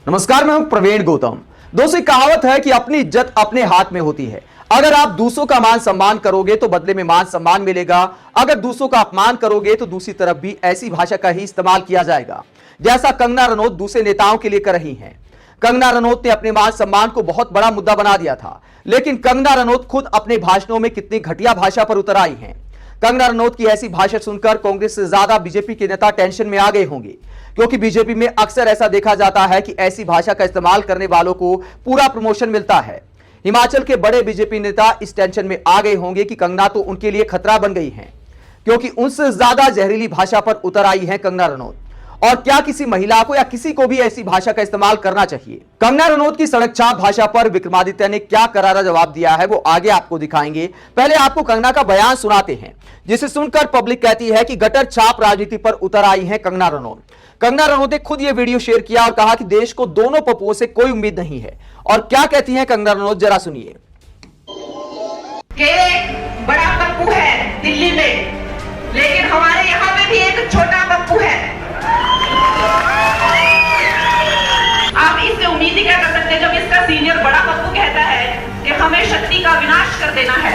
नमस्कार, मैं हूं प्रवीण गौतम। दोस्तों, कहावत है कि अपनी इज्जत अपने हाथ में होती है। अगर आप दूसरों का मान सम्मान करोगे तो बदले में मान सम्मान मिलेगा। अगर दूसरों का अपमान करोगे तो दूसरी तरफ भी ऐसी भाषा का ही इस्तेमाल किया जाएगा जैसा कंगना रनौत दूसरे नेताओं के लिए कर रही हैं। कंगना रनौत ने अपने मान सम्मान को बहुत बड़ा मुद्दा बना दिया था, लेकिन कंगना रनौत खुद अपने भाषणों में कितनी घटिया भाषा पर उतर आई हैं। कंगना रनौत की ऐसी भाषा सुनकर कांग्रेस से ज्यादा बीजेपी के नेता टेंशन में आ गए होंगे, क्योंकि बीजेपी में अक्सर ऐसा देखा जाता है कि ऐसी भाषा का इस्तेमाल करने वालों को पूरा प्रमोशन मिलता है। हिमाचल के बड़े बीजेपी नेता इस टेंशन में आ गए होंगे कि कंगना तो उनके लिए खतरा बन गई हैं, क्योंकि उनसे ज्यादा जहरीली भाषा पर उतर आई है कंगना रनौत। और क्या किसी महिला को या किसी को भी ऐसी भाषा का इस्तेमाल करना चाहिए? कंगना रनौत की सड़क छाप भाषा पर विक्रमादित्य ने क्या करारा जवाब दिया है, वो आगे आपको दिखाएंगे। पहले आपको कंगना का बयान सुनाते हैं, जिसे सुनकर पब्लिक कहती है कि गटर छाप राजनीति पर उतर आई है कंगना रनौत। कंगना रनौत ने खुद ये वीडियो शेयर किया और कहा कि देश को दोनों पप्पुओं से कोई उम्मीद नहीं है। और क्या कहती है कंगना रनौत, जरा सुनिए। एक बड़ा पप्पू है दिल्ली में, लेकिन हमारे यहाँ पे भी एक छोटा पप्पू है। आप इससे उम्मीद ही क्या कर सकते हैं जब इसका सीनियर बड़ा पप्पू कहता है कि हमें शक्ति का विनाश कर देना है।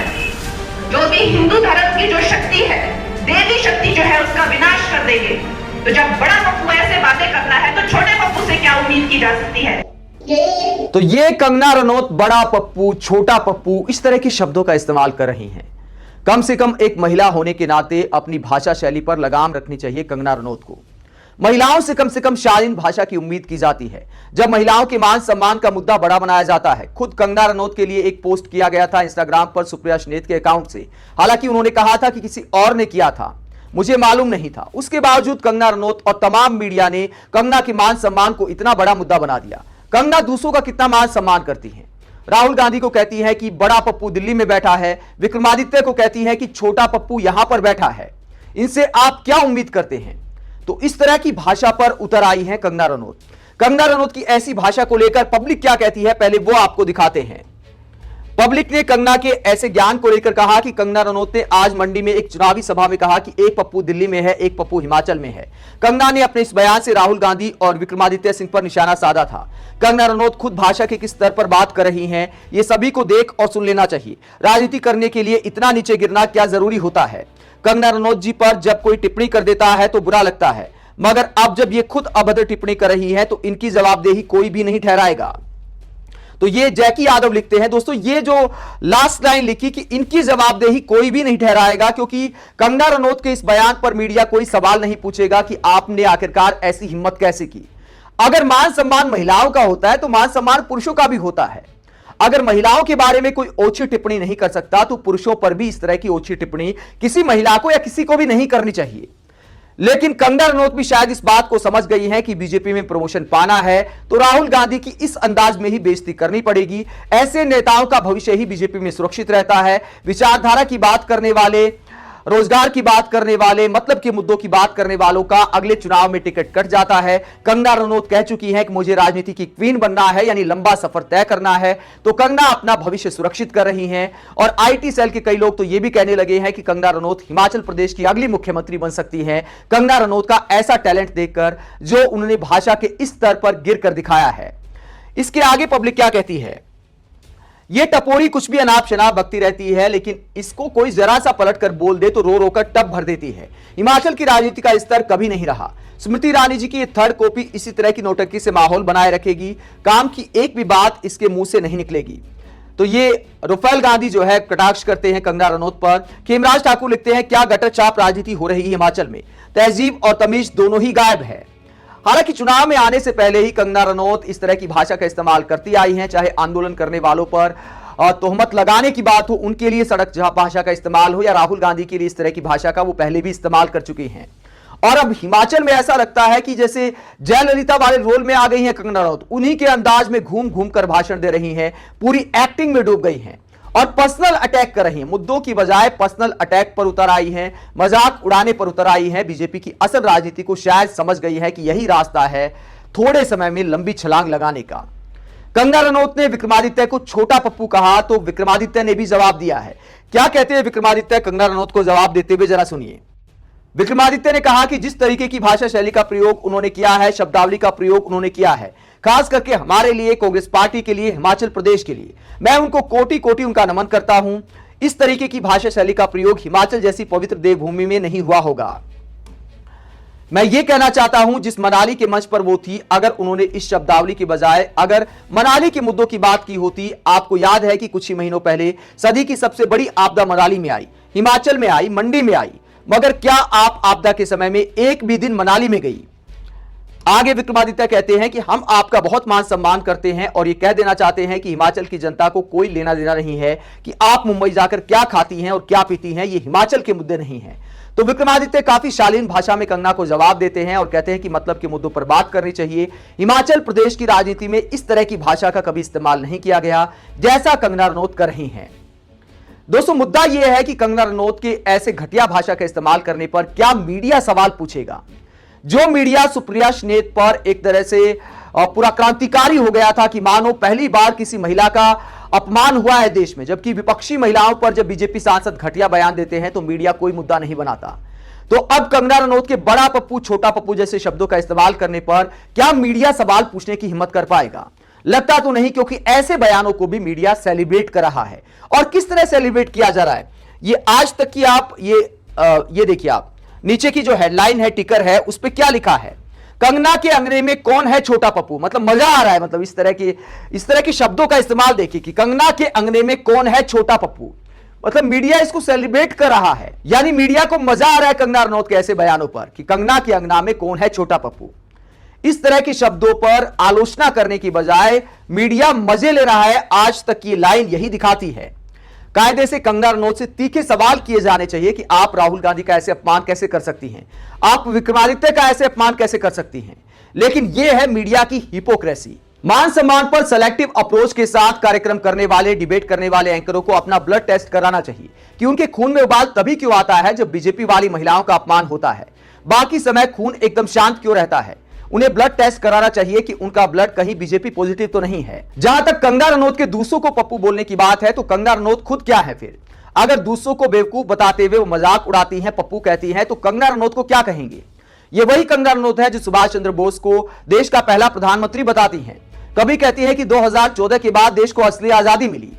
जो भी हिंदू धर्म की जो शक्ति है, देवी शक्ति जो है, उसका विनाश कर देंगे। तो जब बड़ा पप्पू ऐसे बातें करता है तो छोटे पप्पू से क्या उम्मीद की जा सकती है? तो ये कंगना रनौत बड़ा पप्पू, छोटा पप्पू, इस तरह के शब्दों का इस्तेमाल कर रही हैं। कम से कम एक महिला होने के नाते अपनी भाषा शैली पर लगाम रखनी चाहिए कंगना रनौत को। महिलाओं से कम शालीन भाषा की उम्मीद की जाती है जब महिलाओं के मान सम्मान का मुद्दा बड़ा बनाया जाता है। खुद कंगना रनौत के लिए एक पोस्ट किया गया था इंस्टाग्राम पर सुप्रिया शनेत के अकाउंट से। हालांकि उन्होंने कहा था कि किसी और ने किया था, मुझे मालूम नहीं था। उसके बावजूद कंगना रनौत और तमाम मीडिया ने कंगना के मान सम्मान को इतना बड़ा मुद्दा बना दिया। कंगना दूसरों का कितना मान सम्मान करती है। राहुल गांधी को कहती है कि बड़ा पप्पू दिल्ली में बैठा है, विक्रमादित्य को कहती है कि छोटा पप्पू यहां पर बैठा है। इनसे आप क्या उम्मीद करते हैं? तो इस तरह की भाषा पर उतर आई है कंगना रनौत। कंगना रनौत की ऐसी भाषा को लेकर पब्लिक क्या कहती है, पहले वो आपको दिखाते हैं। पब्लिक ने कंगना के ऐसे ज्ञान को लेकर कहा कि कंगना रनौत ने आज मंडी में एक चुनावी सभा में कहा कि एक पप्पू दिल्ली में है, एक पप्पू हिमाचल में है। कंगना ने अपने इस बयान से राहुल गांधी और विक्रमादित्य सिंह पर निशाना साधा था। कंगना रनौत खुद भाषा के किस स्तर पर बात कर रही हैं, ये सभी को देख और सुन लेना चाहिए। राजनीति करने के लिए इतना नीचे गिरना क्या जरूरी होता है? कंगना रनौत जी पर जब कोई टिप्पणी कर देता है तो बुरा लगता है, मगर अब जब ये खुद अभद्र टिप्पणी कर रही है तो इनकी जवाबदेही कोई भी नहीं ठहराएगा। तो ये जैकी यादव लिखते हैं दोस्तों, ये जो लास्ट लाइन लिखी कि इनकी जवाबदेही कोई भी नहीं ठहराएगा, क्योंकि कंगना रनौत के इस बयान पर मीडिया कोई सवाल नहीं पूछेगा कि आपने आखिरकार ऐसी हिम्मत कैसे की। अगर मान सम्मान महिलाओं का होता है तो मान सम्मान पुरुषों का भी होता है। अगर महिलाओं के बारे में कोई ओछी टिप्पणी नहीं कर सकता तो पुरुषों पर भी इस तरह की ओछी टिप्पणी किसी महिला को या किसी को भी नहीं करनी चाहिए। लेकिन कंगना रनौत भी शायद इस बात को समझ गई है कि बीजेपी में प्रमोशन पाना है तो राहुल गांधी की इस अंदाज में ही बेइज्जती करनी पड़ेगी। ऐसे नेताओं का भविष्य ही बीजेपी में सुरक्षित रहता है। विचारधारा की बात करने वाले, रोजगार की बात करने वाले, मतलब के मुद्दों की बात करने वालों का अगले चुनाव में टिकट कट जाता है। कंगना रनौत कह चुकी है कि मुझे राजनीति की क्वीन बनना है, यानी लंबा सफर तय करना है। तो कंगना अपना भविष्य सुरक्षित कर रही हैं। और आईटी सेल के कई लोग तो यह भी कहने लगे हैं कि कंगना रनौत हिमाचल प्रदेश की अगली मुख्यमंत्री बन सकती है। कंगना रनौत का ऐसा टैलेंट देखकर जो उन्होंने भाषा के इस स्तर पर गिर कर दिखाया है। इसके आगे पब्लिक क्या कहती है? ये टपोरी कुछ भी अनाप शनाप बकती रहती है, लेकिन इसको कोई जरा सा पलट कर बोल दे तो रो रो कर टप भर देती है। हिमाचल की राजनीति का स्तर कभी नहीं रहा। स्मृति ईरानी जी की ये थर्ड कॉपी इसी तरह की नौटंकी से माहौल बनाए रखेगी। काम की एक भी बात इसके मुंह से नहीं निकलेगी। तो ये रुफैल गांधी जो है कटाक्ष करते हैं कंगना रनौत पर। खेमराज ठाकुर लिखते हैं, क्या गटर चाप राजनीति हो रही है हिमाचल में? तहजीब और तमीज दोनों ही गायब है। हालांकि चुनाव में आने से पहले ही कंगना रनौत इस तरह की भाषा का इस्तेमाल करती आई हैं, चाहे आंदोलन करने वालों पर तोहमत लगाने की बात हो, उनके लिए सड़क भाषा का इस्तेमाल हो, या राहुल गांधी के लिए इस तरह की भाषा का वो पहले भी इस्तेमाल कर चुकी हैं। और अब हिमाचल में ऐसा लगता है कि जैसे जयललिता वाले रोल में आ गई हैं कंगना रनौत, उन्हीं के अंदाज में घूम घूम कर भाषण दे रही हैं, पूरी एक्टिंग में डूब गई हैं और पर्सनल अटैक कर रही हैं। मुद्दों की बजाय पर्सनल अटैक पर उतर आई हैं, मजाक उड़ाने पर उतर आई हैं। बीजेपी की असल राजनीति को शायद समझ गई है कि यही रास्ता है थोड़े समय में लंबी छलांग लगाने का। कंगना रनौत ने विक्रमादित्य को छोटा पप्पू कहा तो विक्रमादित्य ने भी जवाब दिया है। क्या कहते हैं विक्रमादित्य कंगना रनौत को जवाब देते हुए, जरा सुनिए। विक्रमादित्य ने कहा कि जिस तरीके की भाषा शैली का प्रयोग उन्होंने किया है, शब्दावली का प्रयोग उन्होंने किया है, खास करके हमारे लिए, कांग्रेस पार्टी के लिए, हिमाचल प्रदेश के लिए मैं उनको कोटि कोटि उनका नमन करता हूं। इस तरीके की भाषा शैली का प्रयोग हिमाचल जैसी पवित्र देवभूमि में नहीं हुआ होगा। मैं यह कहना चाहता हूं, जिस मनाली के मंच पर वो थी, अगर उन्होंने इस शब्दावली के बजाय अगर मनाली के मुद्दों की बात की होती। आपको याद है कि कुछ ही महीनों पहले सदी की सबसे बड़ी आपदा मनाली में आई, हिमाचल में आई, मंडी में आई, मगर क्या आप आपदा के समय में एक भी दिन मनाली में गई? आगे विक्रमादित्य कहते हैं कि हम आपका बहुत मान सम्मान करते हैं और ये कह देना चाहते हैं कि हिमाचल की जनता को कोई लेना देना नहीं है कि आप मुंबई जाकर क्या खाती हैं और क्या पीती हैं, ये हिमाचल के मुद्दे नहीं है। तो विक्रमादित्य काफी शालीन भाषा में कंगना को जवाब देते हैं और कहते हैं कि मतलब के मुद्दों पर बात करनी चाहिए। हिमाचल प्रदेश की राजनीति में इस तरह की भाषा का कभी इस्तेमाल नहीं किया गया जैसा कंगना रनौत कर रही हैं। दोस्तों, मुद्दा यह है कि कंगना रनौत के ऐसे घटिया भाषा का इस्तेमाल करने पर क्या मीडिया सवाल पूछेगा? जो मीडिया सुप्रिया श्नेत पर एक तरह से पूरा क्रांतिकारी हो गया था कि मानो पहली बार किसी महिला का अपमान हुआ है देश में, जबकि विपक्षी महिलाओं पर जब बीजेपी सांसद घटिया बयान देते हैं तो मीडिया कोई मुद्दा नहीं बनाता। तो अब कंगना रनौत के बड़ा पप्पू, छोटा पप्पू जैसे शब्दों का इस्तेमाल करने पर क्या मीडिया सवाल पूछने की हिम्मत कर पाएगा? लगता तो नहीं, क्योंकि ऐसे बयानों को भी मीडिया सेलिब्रेट कर रहा है। और किस तरह सेलिब्रेट किया जा रहा है, ये आज तक की आप ये देखिए, आप नीचे की जो हेडलाइन है, टिकर है, उस पर क्या लिखा है? कंगना के अंगने में कौन है छोटा पप्पू। मतलब मजा आ रहा है, मतलब इस तरह के शब्दों का इस्तेमाल देखिए कि कंगना के अंगने में कौन है छोटा पप्पू। मतलब मीडिया इसको सेलिब्रेट कर रहा है, यानी मीडिया को मजा आ रहा है कंगना रनौत के ऐसे बयानों पर कि कंगना के अंगना में कौन है छोटा पप्पू। इस तरह के शब्दों पर आलोचना करने की बजाय मीडिया मजे ले रहा है। आज तक की लाइन यही दिखाती है। कायदे से कंगना रनौत से तीखे सवाल किए जाने चाहिए कि आप राहुल गांधी का ऐसे अपमान कैसे कर सकती हैं, आप विक्रमादित्य का ऐसे अपमान कैसे कर सकती हैं। लेकिन यह है मीडिया की हिपोक्रेसी। मान सम्मान पर सेलेक्टिव अप्रोच के साथ कार्यक्रम करने वाले, डिबेट करने वाले एंकरों को अपना ब्लड टेस्ट कराना चाहिए कि उनके खून में उबाल तभी क्यों आता है जब बीजेपी वाली महिलाओं का अपमान होता है, बाकी समय खून एकदम शांत क्यों रहता है। उन्हें ब्लड टेस्ट कराना चाहिए कि उनका ब्लड कहीं बीजेपी पॉजिटिव तो नहीं है। जहां तक कंगना रनौत के दूसरों को पप्पू बोलने की बात है, तो कंगना रनौत खुद क्या है फिर? अगर दूसरों को बेवकूफ बताते हुए वो मजाक उड़ाती हैं, पप्पू कहती हैं, तो कंगना रनौत को क्या कहेंगे? ये वही कंगना रनौत है जो सुभाष चंद्र बोस को देश का पहला प्रधानमंत्री बताती हैं। कभी कहती है कि 2014 के बाद देश को असली आजादी मिली।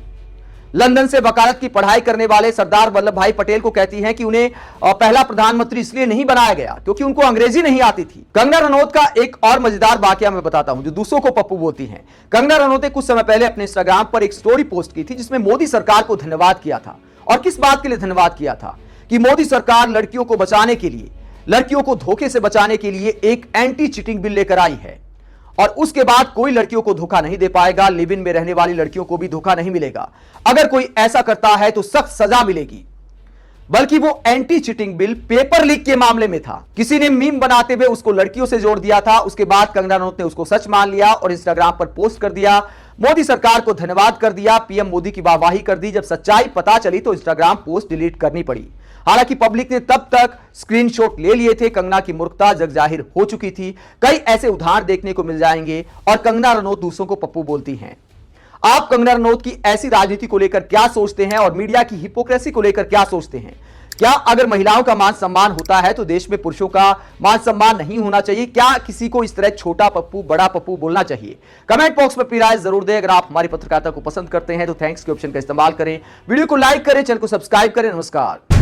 लंदन से वकालत की पढ़ाई करने वाले सरदार वल्लभ भाई पटेल को कहती हैं कि उन्हें पहला प्रधानमंत्री इसलिए नहीं बनाया गया क्योंकि उनको अंग्रेजी नहीं आती थी। कंगना रनौत का एक और मजेदार वाकया मैं बताता हूं जो दूसरों को पप्पू बोलती हैं। कंगना रनौत ने कुछ समय पहले अपने इंस्टाग्राम पर एक स्टोरी पोस्ट की थी जिसमें मोदी सरकार को धन्यवाद किया था। और किस बात के लिए धन्यवाद किया था? कि मोदी सरकार लड़कियों को बचाने के लिए, लड़कियों को धोखे से बचाने के लिए एक एंटी चीटिंग बिल लेकर आई है और उसके बाद कोई लड़कियों को धोखा नहीं दे पाएगा। लिव इन में रहने वाली लड़कियों को भी धोखा नहीं मिलेगा। अगर कोई ऐसा करता है तो सख्त सजा मिलेगी। बल्कि वो anti cheating bill paper leak के मामले में था। किसी ने मीम बनाते हुए उसको लड़कियों से जोड़ दिया था। उसके बाद कंगना रनौत ने उसको सच मान लिया और इंस्टाग्राम पर पोस्ट कर दिया, मोदी सरकार को धन्यवाद कर दिया, पीएम मोदी की वाहवाही कर दी। जब सच्चाई पता चली तो इंस्टाग्राम पोस्ट डिलीट करनी पड़ी। हालांकि पब्लिक ने तब तक स्क्रीनशॉट ले लिए थे। कंगना की मूर्खता जग जाहिर हो चुकी थी। कई ऐसे उदाहरण देखने को मिल जाएंगे और कंगना रनौत दूसरों को पप्पू बोलती हैं। आप कंगना रनौत की ऐसी राजनीति को लेकर क्या सोचते हैं और मीडिया की हिपोक्रेसी को लेकर क्या सोचते हैं? क्या अगर महिलाओं का मान सम्मान होता है तो देश में पुरुषों का मान सम्मान नहीं होना चाहिए? क्या किसी को इस तरह छोटा पप्पू, बड़ा पप्पू बोलना चाहिए? कमेंट बॉक्स में अपनी राय जरूर दें। अगर आप हमारी पत्रकारिता को पसंद करते हैं तो थैंक्स के ऑप्शन का इस्तेमाल करें, वीडियो को लाइक करें, चैनल को सब्सक्राइब करें। नमस्कार।